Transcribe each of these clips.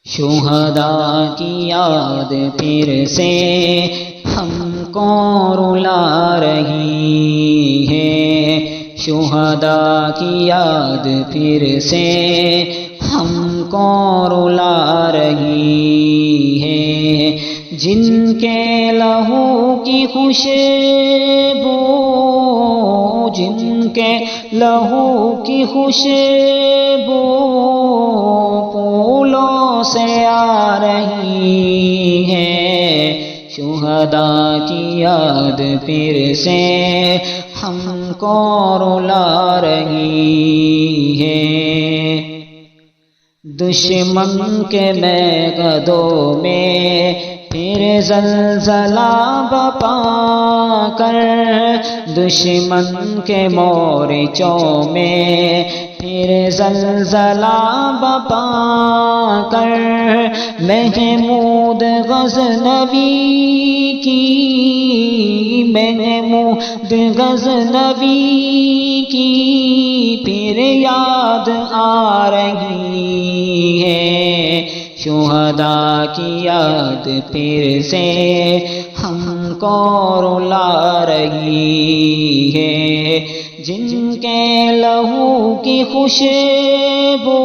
شہداء کی یاد پھر سے ہم کو رلا رہی ہے، شہداء کی یاد پھر سے ہم کو رلا رہی ہے، جن کے لہو کی خوشبو، جن کے لہو کی خوشبو پھولوں سے آ رہی ہے، شہداء کی یاد پھر سے ہم کو رلا رہی ہے۔ دشمن کے میدانوں میں پھر زلزلہ بپا کر، دشمن کے مورچوں میں پھر زلزلہ بپا کر، محمود غزنوی کی، محمود غزنوی کی پھر یاد آ رہی ہے، شہداء کی یاد پھر سے ہم کو رلا رہی ہے، جن کے لہو کی خوشبو،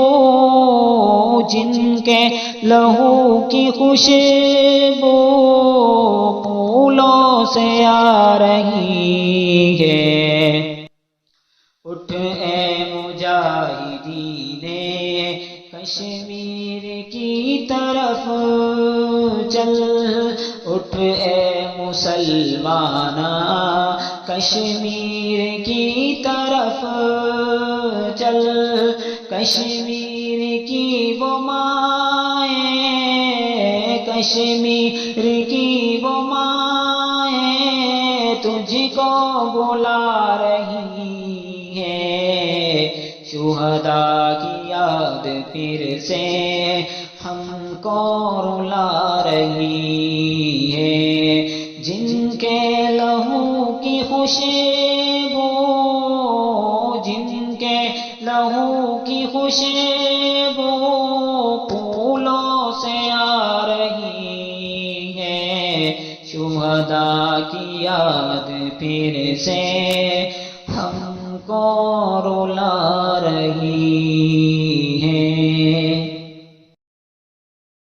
جن کے لہو کی خوشبو پھولوں سے آ رہی ہے۔ اٹھ اے مجاہدین کشمیر کی طرف چل، اٹھ اے مسلماناں کشمیر کی طرف چل، کشمیر کی وہ مائیں، کشمیر کی وہ مائیں تجھ کو بلا رہی ہے، شہداء کی یاد پھر سے ہم کو رلا رہی ہے، جن کے لہو کی خوشبو، جن کے لہو کی خوشبو پھولوں سے آ رہی ہے، شہداء کی یاد پھر سے ہم کو رلا رہی